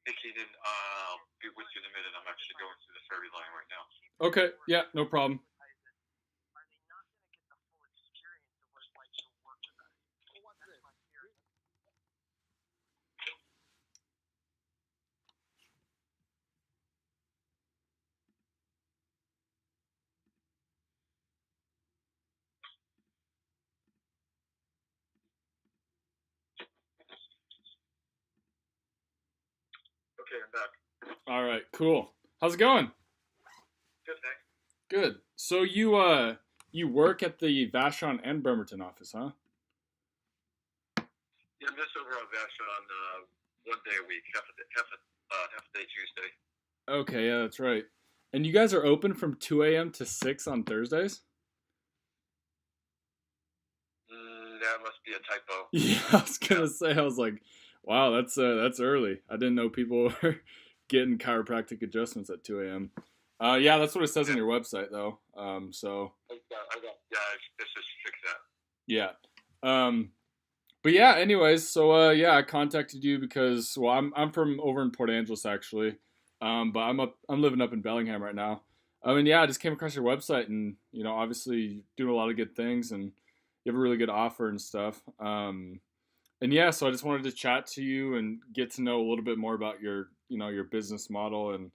Hey, Keaton, I'll be with you in a minute. I'm actually going through the ferry line right now. Okay, yeah, no problem. Okay, I'm back. All right, cool. How's it going? Good, thanks. Good. So you work at the Vashon and Bremerton office, huh? Yeah, I'm just over on Vashon 1 day a week, half a day Tuesday. Okay, yeah, that's right. And you guys are open from 2 a.m. to 6 on Thursdays? That must be a typo. Yeah, I was Yeah, gonna say, I was like, wow, that's early. I didn't know people were getting chiropractic adjustments at 2 a.m. Yeah, that's what it says on yeah. your website, though. So Yeah, let's just fix that. yeah. Um, but yeah, anyways, so yeah, I contacted you because well, I'm from over in Port Angeles actually, but I'm living up in Bellingham right now. I mean, yeah, I just came across your website and obviously you're doing a lot of good things and you have a really good offer and stuff. And yeah, so I just wanted to chat to you and get to know a little bit more about your business model and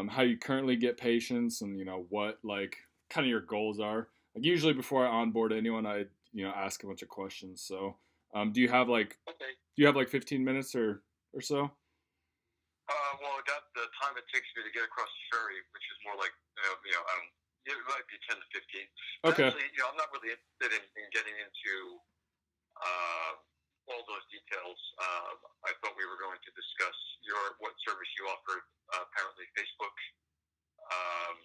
how you currently get patients and what like kind of your goals are. Like usually before I onboard anyone, I ask a bunch of questions. So do you have like Okay. 15 minutes or so? Well, that the time it takes me to get across the ferry, which is more like, it might be 10 to 15. But Okay. actually, I'm not really interested in getting into uh, all those details. I thought we were going to discuss what service you offer. Apparently, Facebook um,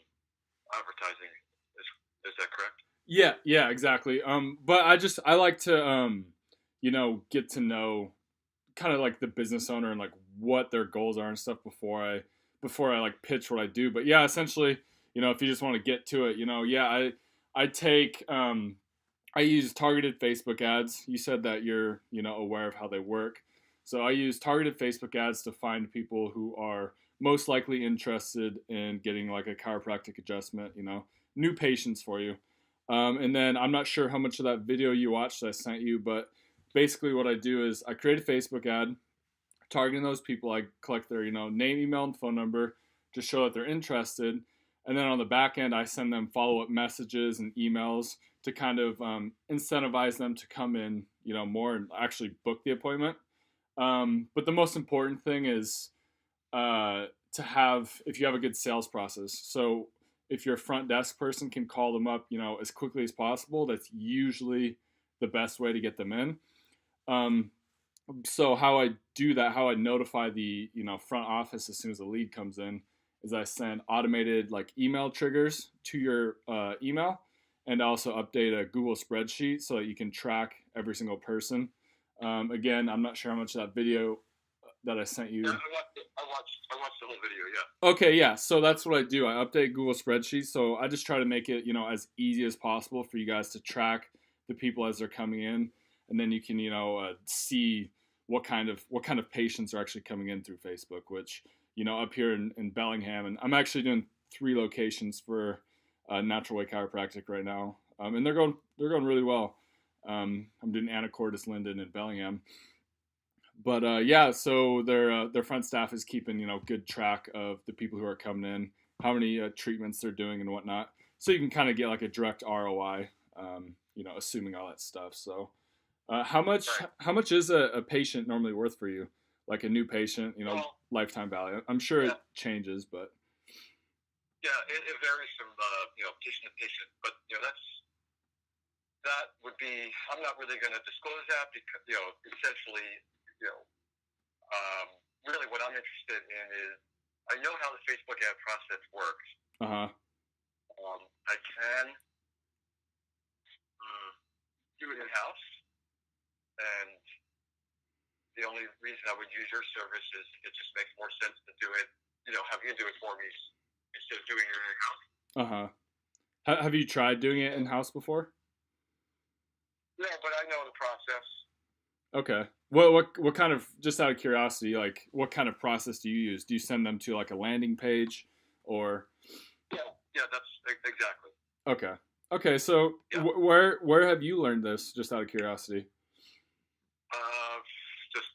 advertising. Is that correct? Yeah, yeah, exactly. But I like to get to know kind of like the business owner and like what their goals are and stuff before I like pitch what I do. But yeah, essentially, if you just want to get to it, yeah, I take I use targeted Facebook ads. You said that you're aware of how they work. So I use targeted Facebook ads to find people who are most likely interested in getting like a chiropractic adjustment, new patients for you. And then I'm not sure how much of that video you watched that I sent you, but basically what I do is I create a Facebook ad targeting those people. I collect their name, email, and phone number to show that they're interested, and then on the back end I send them follow up messages and emails to kind of incentivize them to come in more and actually book the appointment. But the most important thing is to have if you have a good sales process. So if your front desk person can call them up as quickly as possible, that's usually the best way to get them in. um, so how I do that, how I notify the front office as soon as the lead comes in, is I send automated like email triggers to your email, and also update a Google spreadsheet so that you can track every single person. Again, I'm not sure how much of that video that I sent Yeah, you. I watched the whole video. Yeah. Okay, yeah. So that's what I do. I update Google spreadsheets. So I just try to make it, as easy as possible for you guys to track the people as they're coming in, and then you can, see what kind of patients are actually coming in through Facebook. Which, up here in Bellingham, and I'm actually doing 3 locations for Natural Way Chiropractic right now, and they're going really well. I'm doing Anacortes, Linden, and Bellingham. But yeah, so their front staff is keeping good track of the people who are coming in, how many treatments they're doing and whatnot, so you can kind of get like a direct ROI, assuming all that stuff. So how much Right. how much is a patient normally worth for you, like a new patient, Well, lifetime value? I'm sure it yeah, changes, but yeah. It varies from patient to patient, but that would be. I'm not really going to disclose that because essentially you know um, really what I'm interested in is I know how the Facebook ad process works. uh huh. I can do it in house, and the only reason I would use your service is it just makes more sense to do it. Have you do it for me instead of doing it in house. Uh huh. Have you tried doing it in house before? Yeah, but I know the process. Okay. What kind of, just out of curiosity, like what kind of process do you use? Do you send them to like a landing page or? Yeah, yeah, that's exactly. Okay. Okay. So Yeah, where have you learned this? Just out of curiosity. uh, just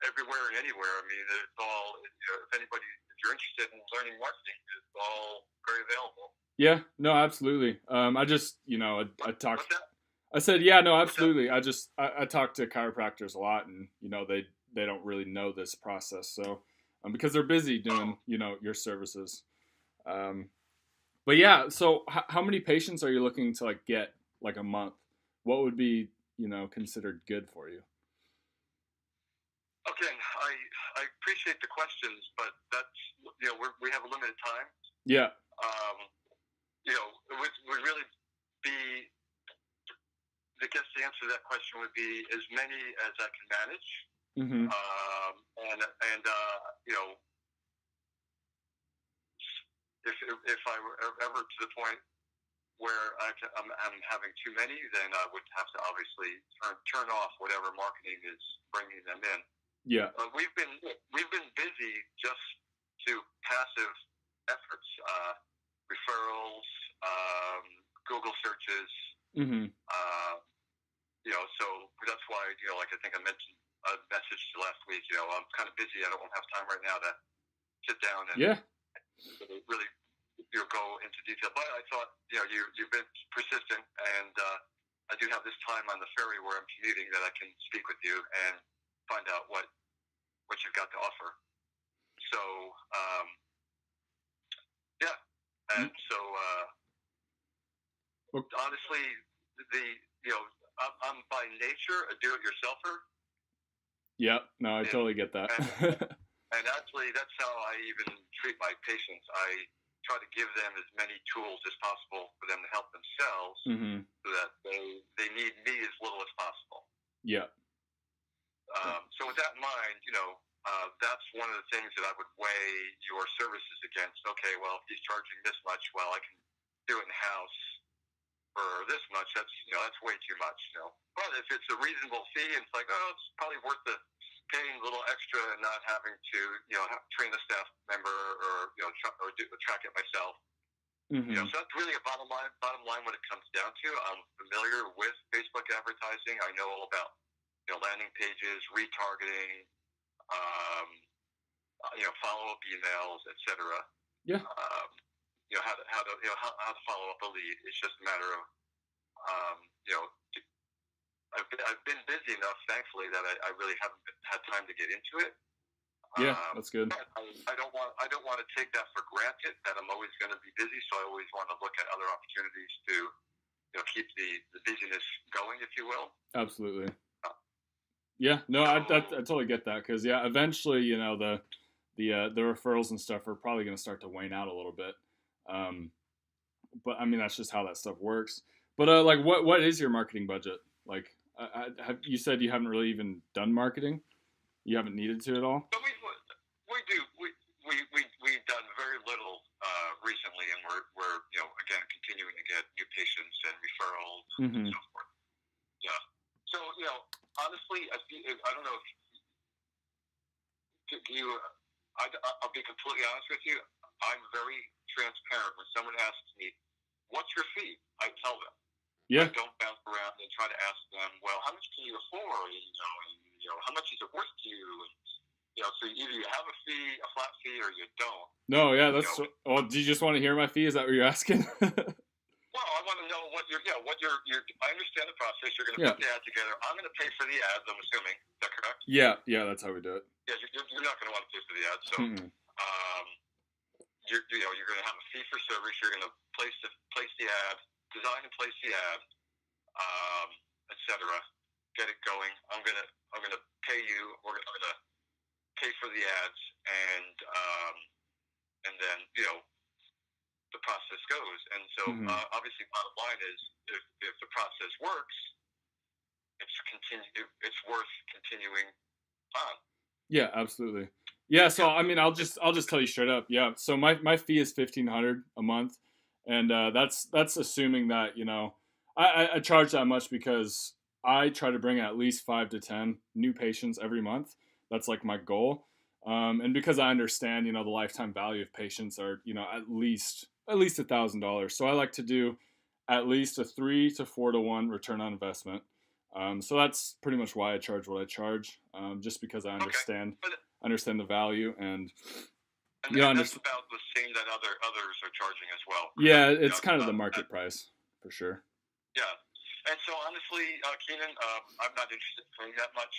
everywhere and anywhere. I mean, it's all. If anybody, if you're interested in learning marketing, it's all very available. Yeah. No, absolutely. I just, I talk. What's that? I said, yeah, no, What's that? absolutely. I talk to chiropractors a lot, and they don't really know this process, so because they're busy doing Oh, your services. Um, but yeah, so how many patients are you looking to like get like a month? What would be considered good for you? again, I appreciate the questions, but that's we have a limited time. Yeah. Um, it would really be, I guess the answer to that question would be as many as I can manage. Mm-hmm. And if I were ever to the point where I'm having too many, then I would have to obviously turn off whatever marketing is bringing them in. Yeah. We've been busy just to passive efforts, referrals, Google searches. Mm-hmm. So that's why like I think I mentioned a message last week. I'm kind of busy. I don't have time right now to sit down and Yeah. really go into detail. But I thought you've been persistent, and I do have this time on the ferry where I'm commuting that I can speak with you and find out what you've got to offer. So yeah, and so honestly, I'm by nature a do-it-yourselfer. Yeah. No, I totally get that. And actually, that's how I even treat my patients. I try to give them as many tools as possible for them to help themselves, Mm-hmm. so that they need me as little as possible. Yeah. So with that in mind, that's one of the things that I would weigh your services against. Okay, well, if he's charging this much, well, I can do it in house for this much. That's way too much. But if it's a reasonable fee, and it's like, oh, it's probably worth the paying a little extra and not having to train a staff member or track it myself. Mm-hmm. So that's really a bottom line when it comes down to. I'm familiar with Facebook advertising. I know all about landing pages, retargeting, follow up emails, etc. Yeah. How to follow up a lead. It's just a matter of I've been busy enough, thankfully, that I really haven't had time to get into it. Yeah, that's good. I don't want to take that for granted, that I'm always going to be busy. So I always want to look at other opportunities to keep the busyness going, if you will. Absolutely. Yeah, no, I totally get that, because yeah, eventually the referrals and stuff are probably going to start to wane out a little bit. But I mean, that's just how that stuff works. But like, what is your marketing budget? Like, you said you haven't really even done marketing. You haven't needed to at all. But we've done very little recently, and we're again continuing to get new patients and referrals Mm-hmm. and so forth. Yeah. So honestly, I don't know if you. I'll be completely honest with you. I'm very transparent. When someone asks me, "What's your fee?" I tell them. Yeah. I don't bounce around and try to ask them, "Well, how much can you afford?" How much is it worth to you? And, so either you have a fee, a flat fee, or you don't. No, yeah, that's. Well, do you just want to hear my fee? Is that what you're asking? Well, I want to know what your. I understand the process. You're going to put the ad together. I'm going to pay for the ads. I'm assuming. Is that correct? Yeah, that's how we do it. Yeah, you're not going to want to pay for the ads. So, you're going to have a fee for service. You're going to place the ad, design and place the ad, etc. Get it going. I'm gonna pay you. We're going to pay for the ads, and then the process goes. And so obviously, bottom line is, if the process works, it's worth continuing on. Yeah, absolutely. Yeah, so I mean, I'll just tell you straight up. Yeah, so my fee is $1,500 a month, and that's assuming that I charge that much because I try to bring at least 5 to 10 new patients every month. That's like my goal. And because I understand, the lifetime value of patients are, at least $1,000. So I like to do at least a 3 to 4 to 1 return on investment. So that's pretty much why I charge what I charge, just because I Okay. understand the value and And that's about the same that others are charging as well. Yeah, it's kind of the market price for sure. Yeah, and so honestly, Keenan, I'm not interested in paying that much,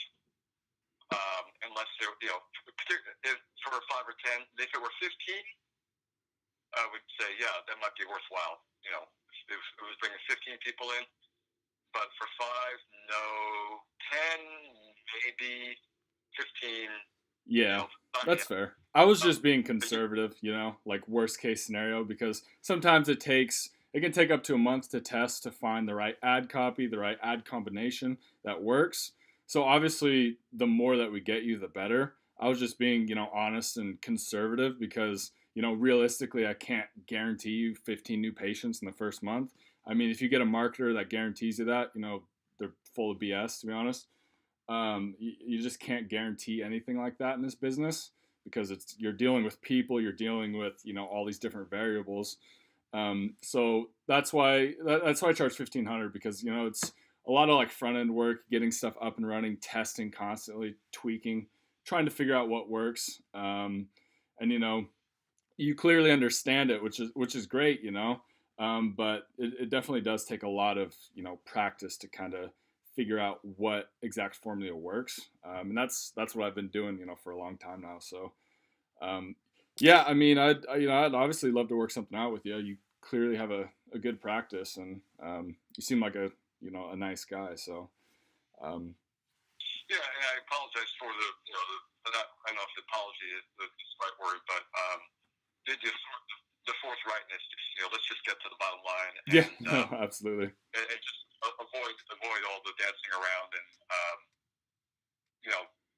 unless they're if for 5 or 10. If it were 15, I would say that might be worthwhile. If it was bringing 15 people in, but for 5, no, 10, maybe 15. Yeah, that's fair. I was just being conservative, like worst case scenario, because sometimes it can take up to a month to test to find the right ad copy, the right ad combination that works. So obviously, the more that we get you, the better. I was just being, honest and conservative because, realistically, I can't guarantee you 15 new patients in the first month. I mean, if you get a marketer that guarantees you that, they're full of BS, to be honest. You just can't guarantee anything like that in this business because you're dealing with people, you're dealing with all these different variables. So that's why I charge 1,500 because it's a lot of like front end work, getting stuff up and running, testing constantly, tweaking, trying to figure out what works. And you clearly understand it, which is great, but it definitely does take a lot of practice to kind of figure out what exact formula works, and that's what I've been doing for a long time now. So yeah, I mean, I'd obviously love to work something out with you. You clearly have a good practice, and you seem like a nice guy. So yeah, and I apologize for I don't know if the apology is the right word, but the forthrightness. Let's just get to the bottom line. And, yeah, no, absolutely. And just avoid all the dancing around and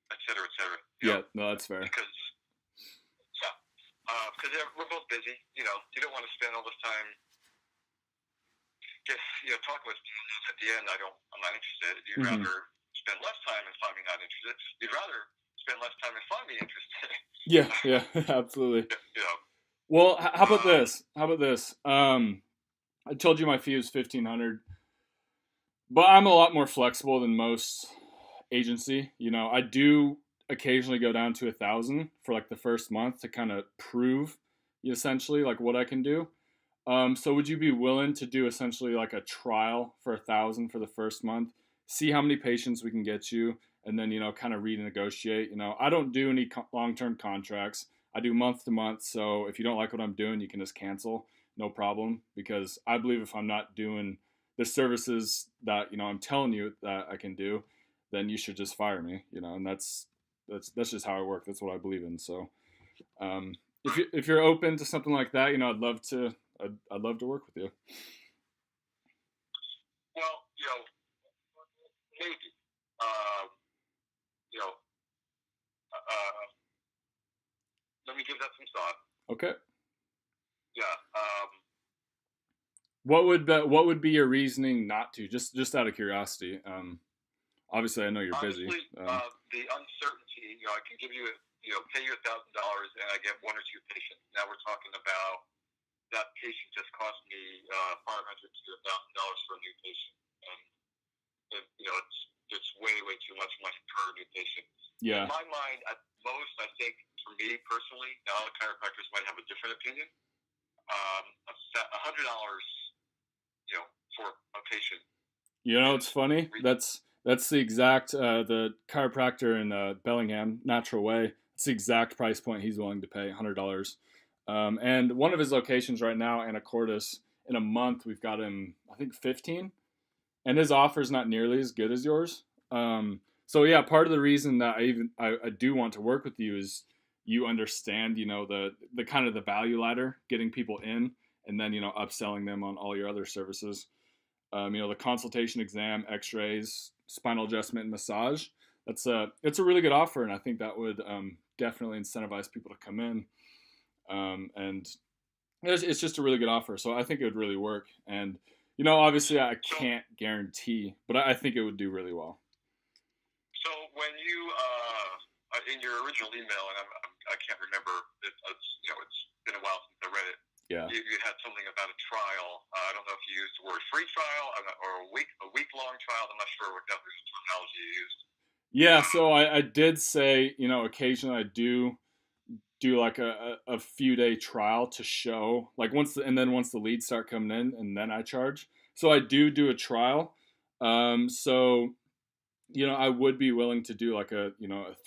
et cetera, et cetera. Yeah, no, that's fair. Because we're both busy. You don't want to spend all this time talking with people. At the end, I'm not interested. You'd rather spend less time and find me not interested. You'd rather spend less time and find me interested. Yeah, absolutely. Well, how about this? I told you my fee was 1,500, but I'm a lot more flexible than most agency. I do occasionally go down to 1,000 for like the first month to kind of prove essentially like what I can do. So would you be willing to do essentially like a trial for 1,000 for the first month, see how many patients we can get you, and then kind of renegotiate? I don't do any long-term contracts. I do month to month. So if you don't like what I'm doing, you can just cancel, no problem. Because I believe if I'm not doing the services that I'm telling you that I can do, then you should just fire me. And that's just how I work. That's what I believe in. So if you're open to something like that, I'd love to work with you. Well, maybe. Let me give that some thought. Okay. Yeah. What would be your reasoning not to? Just out of curiosity. Obviously, I know you're busy. The uncertainty. I can give you pay you $1,000 and I get 1 or 2 patients. Now we're talking about that patient just cost me $500 to $1,000 for a new patient, and it's way too much money per new patient. Yeah. In my mind, at most, I think for me personally, now chiropractors might have a different opinion. $100, for a patient. It's funny. That's the exact the chiropractor in Bellingham, Natural Way. It's the exact price point he's willing to pay, $100. And one of his locations right now, Anacortes, in a month we've got him, I think 15, and his offer is not nearly as good as yours. So yeah, part of the reason that I do want to work with you is you understand, the kind of the value ladder, getting people in, and then upselling them on all your other services. The consultation, exam, X-rays, spinal adjustment, and massage. It's a really good offer, and I think that would definitely incentivize people to come in. And it's just a really good offer, so I think it would really work. And Obviously I can't guarantee, but I think it would do really well. So when you in your original email, and I can't remember, it's been a while since I read it. Yeah. You had something about a trial. I don't know if you used the word free trial or a week long trial. I'm not sure what that was the terminology you used. Yeah, so I did say, occasionally I do like a few day trial to show, like once the leads start coming in, and then I charge. So I do a trial. So I would be willing to do like a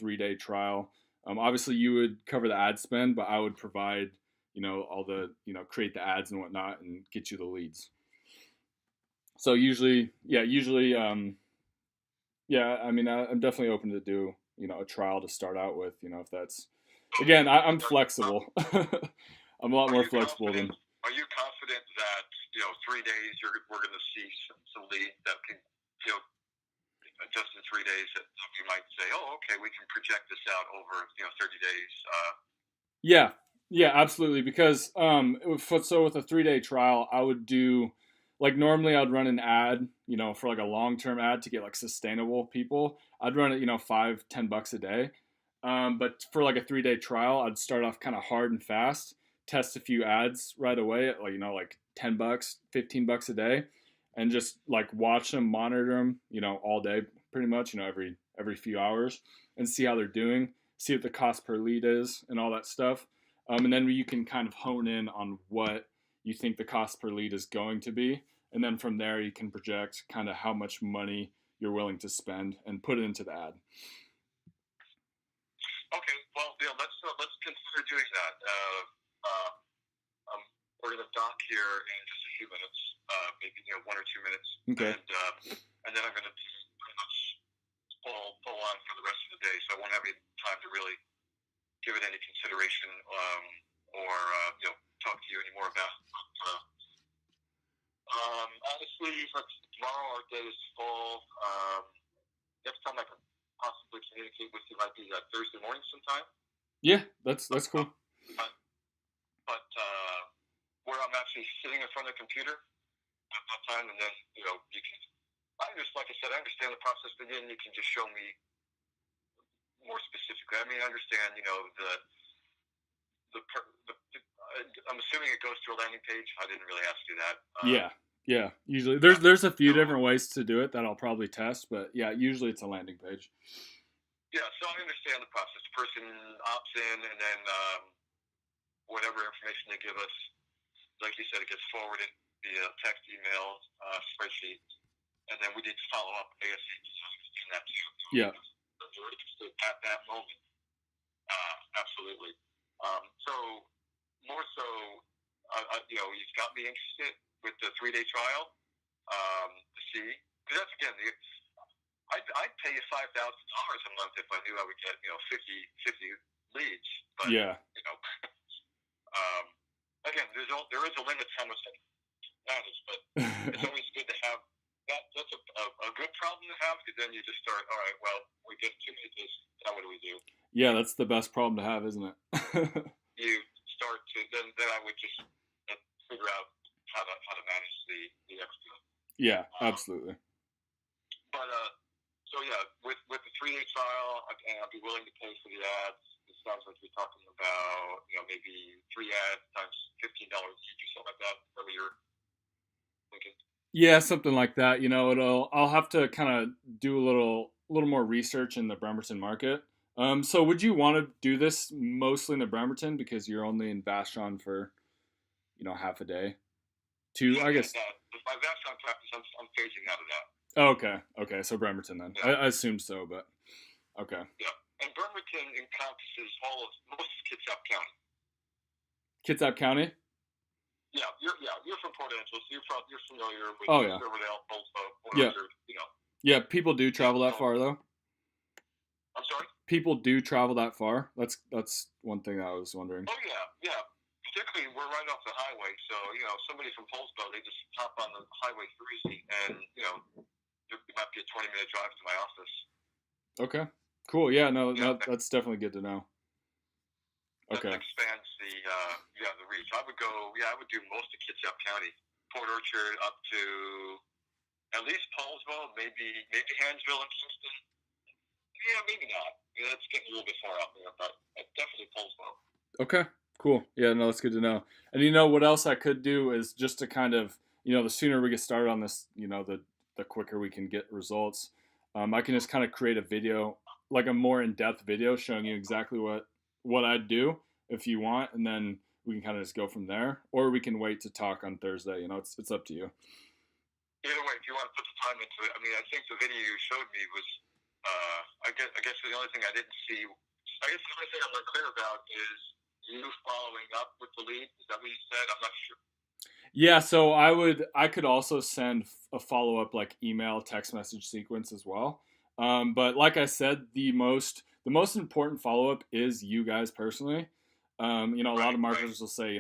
3-day trial. Obviously you would cover the ad spend, but I would provide all the create the ads and whatnot and get you the leads. So usually, I mean, I'm definitely open to do a trial to start out with. If that's, again, I'm flexible. I'm a lot more flexible than. Are you confident that 3 days we're going to see some leads that can just in 3 days that you might say, oh, okay, we can project this out over 30 days? Yeah, absolutely. Because so with a 3-day trial, I would do, like, normally I'd run an ad, for like a long-term ad to get like sustainable people. I'd run it, $5-10 a day. But for like a 3-day trial, I'd start off kind of hard and fast, test a few ads right away at like $10, $15 a day, and just like watch them, monitor them, all day pretty much, every few hours, and see how they're doing, see what the cost per lead is and all that stuff. And then you can kind of hone in on what you think the cost per lead is going to be. And then from there, you can project kind of how much money you're willing to spend and put it into the ad. Okay, well, let's consider doing that. We're going to dock here in just a few minutes, maybe 1 or 2 minutes. Okay. And then I'm going to pretty much pull on for the rest of the day, so I won't have any time to really give it any consideration or talk to you anymore about it. Honestly, tomorrow our day is full. Next time I can possibly communicate with you might be Thursday morning sometime. Yeah, that's cool. But where I'm actually sitting in front of the computer at that time, and then you can. Like I said, I understand the process, but then you can just show me more specifically. I mean, I understand, I'm assuming it goes to a landing page. I didn't really ask you that. Yeah. Usually, there's a few different ways to do it that I'll probably test, but yeah, usually it's a landing page. Yeah, so I understand the process. The person opts in, and then whatever information they give us, like you said, it gets forwarded via text, email, spreadsheet. And then we need to follow up ASAP. I understand that too. Yeah. You're interested at that moment. Absolutely. So more so, you've got me interested with the 3-day trial to see, because that's again, I'd pay you $5,000 a month if I knew I would get 50 leads. But yeah. Again, there is a limit to how much I can manage, but it's always good to have. That's a good problem to have, because then you just start, all right, well, we get too many cases, now what do we do? Yeah, that's the best problem to have, isn't it? You start to, then I would just figure out how to manage the extra. Yeah, absolutely. But, so yeah, with the 3-day trial, I'd be willing to pay for the ads. It sounds like you're talking about, maybe 3 ads times $15 each or something like that. Is that what you're thinking? Yeah, something like that. I'll have to kind of do a little more research in the Bremerton market. So would you want to do this mostly in the Bremerton, because you're only in Vashon for, half a day? I guess. My Vashon practice, I'm phasing out of that. Oh, okay. So Bremerton then. Yeah. I assumed so, but okay. Yeah, and Bremerton encompasses most of Kitsap County. Kitsap County? Yeah, you're from Port Angeles. You're familiar with Silverdale, Polsbo, yeah. Yeah, people do travel that far though. I'm sorry? People do travel that far. That's one thing I was wondering. Oh yeah. Particularly, we're right off the highway, so somebody from Polsbo, they just hop on the highway 3, and it might be a 20-minute drive to my office. Okay, cool. Yeah, no, that's definitely good to know. Okay. That expands the reach. I would do most of Kitsap County. Port Orchard up to at least Paulsville, maybe Hansville and Kingston. Yeah, maybe not. Yeah, that's getting a little bit far out there, but definitely Paulsville. Okay, cool. Yeah, no, that's good to know. And you know what else I could do is just to kind of, the sooner we get started on this, the quicker we can get results. I can just kind of create a video, like a more in-depth video showing you exactly what I'd do if you want, and then we can kind of just go from there, or we can wait to talk on Thursday. It's up to you. Either way, if you want to put the time into it, I mean, I think the video you showed me was, I guess the only thing I didn't see, I guess the only thing I'm not clear about is you following up with the lead. Is that what you said? I'm not sure. Yeah, so I could also send a follow up like email, text message sequence as well. But like I said, the most important follow up is you guys personally. A lot of marketers will say,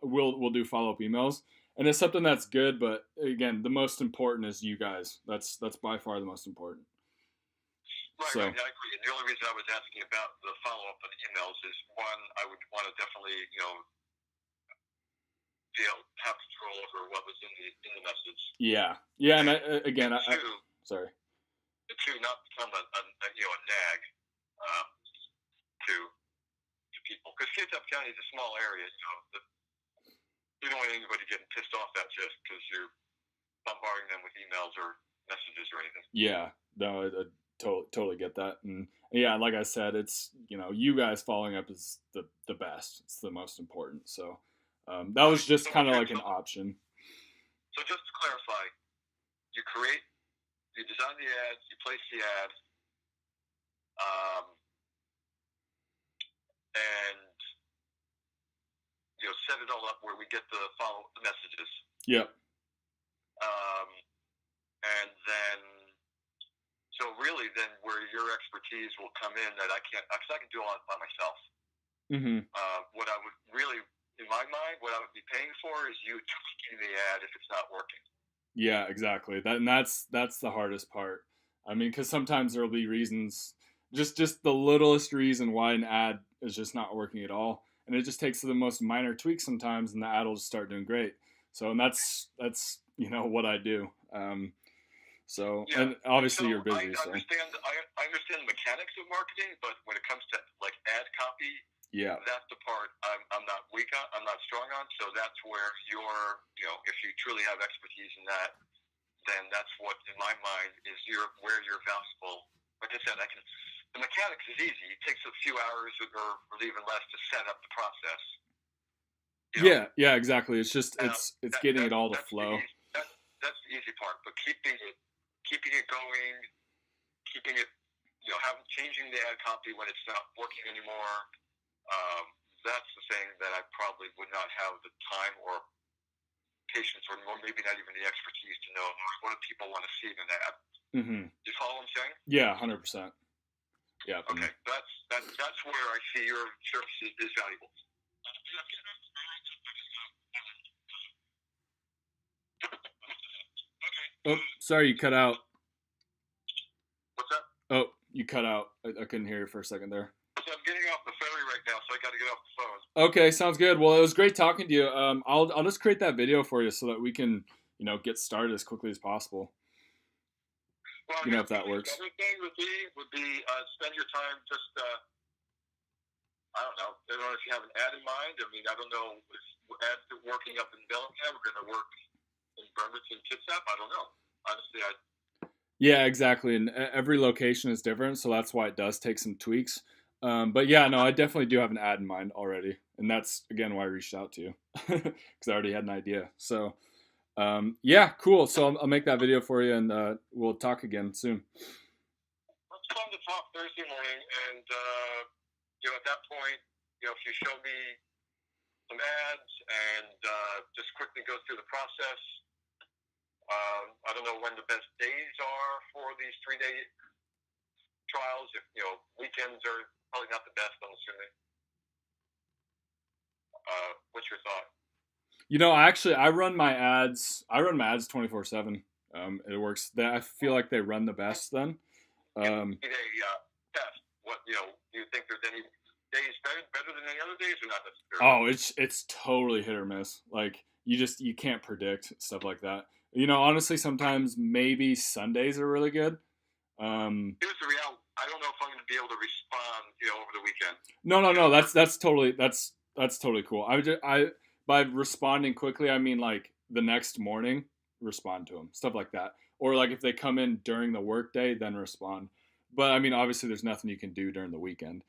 we'll do follow up emails, and it's something that's good. But again, the most important is you guys. That's by far the most important. Right, I agree. And the only reason I was asking about the follow up on the emails is one, I would want to definitely, have control over what was in the message. Yeah, and sorry. The two, not become a nag to people, because Kitsap County is a small area. You don't want anybody getting pissed off at just because you're bombarding them with emails or messages or anything. Yeah, no, I totally get that, and yeah, like I said, it's you guys following up is the best. It's the most important. So that was just kind of like an option. So just to clarify, you design the ads, you place the ad, and set it all up where we get the messages. Yep. And then, so really, then where your expertise will come in, that I can't, because I can do all that by myself. Mm-hmm. What I would really, in my mind, what I would be paying for is you tweaking the ad if it's not working. Yeah, exactly. That's the hardest part. I mean, because sometimes there'll be reasons, just the littlest reason why an ad is just not working at all, and it just takes the most minor tweaks sometimes, and the ad will just start doing great. So, and that's what I do. And obviously you're busy. I understand the mechanics of marketing, but when it comes to like ad copy, yeah, that's the part I'm not weak on. I'm not strong on. So that's where if you truly have expertise in that, then that's what, in my mind, is where you're valuable. Like I said, the mechanics is easy. It takes a few hours or even less to set up the process. Yeah, exactly. It's just it's getting it all to flow. That's the easy part. But keeping it going, keeping it, changing the ad copy when it's not working anymore. That's the thing that I probably would not have the time or patience, or maybe not even the expertise to know what do people want to see in an ad. Mm-hmm. You follow what I'm saying? Yeah, 100%. Yeah. Okay, that's where I see your service is valuable. Oh, sorry, you cut out. What's that? Oh, you cut out. I couldn't hear you for a second there. So I'm getting off the ferry right now, so I got to get off the phone. Okay, sounds good. Well, it was great talking to you. I'll just create that video for you so that we can get started as quickly as possible. Well, if that works. The other thing would be spend your time just I don't know if you have an ad in mind. I mean, I don't know if ads are working up in Bellingham are going to work in Bremerton, Kitsap. I don't know. Honestly, Yeah, exactly. And every location is different, so that's why it does take some tweaks. But yeah, no, I definitely do have an ad in mind already, and that's again why I reached out to you because I already had an idea. So yeah, cool. So I'll make that video for you, and we'll talk again soon. Let's plan to talk Thursday morning, and at that point, if you show me some ads and just quickly go through the process. I don't know when the best days are for these 3-day trials. If weekends are probably not the best, I'm assuming. What's your thought? I run my ads 24/7. It works. I feel like they run the best then. Test. What do you think there's any days better than any other days, or not necessarily? Oh, it's totally hit or miss. Like you can't predict stuff like that. Honestly, sometimes maybe Sundays are really good. Here's the reality. I don't know if I'm going to be able to respond, over the weekend. No. That's totally cool. I by responding quickly, I mean like the next morning, respond to them, stuff like that. Or like if they come in during the workday, then respond. But I mean, obviously, there's nothing you can do during the weekend.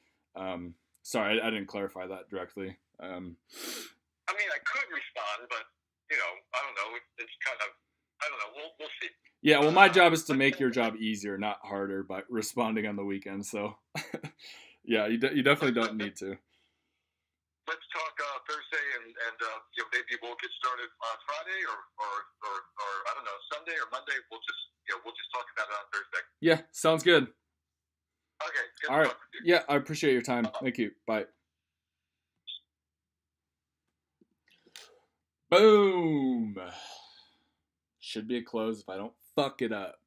Sorry, I didn't clarify that directly. I mean, I could respond, but I don't know. It's kind of, I don't know. We'll see. Yeah, well, my job is to make your job easier, not harder, by responding on the weekend. So, yeah, you definitely don't need to. Let's talk Thursday, and maybe we'll get started on Friday, or I don't know, Sunday or Monday. We'll just talk about it on Thursday. Yeah, sounds good. Okay. Good All right. luck. Yeah, I appreciate your time. Thank you. Bye. Boom. Should be a close if I don't fuck it up.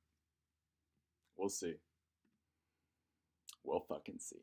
We'll see. We'll fucking see.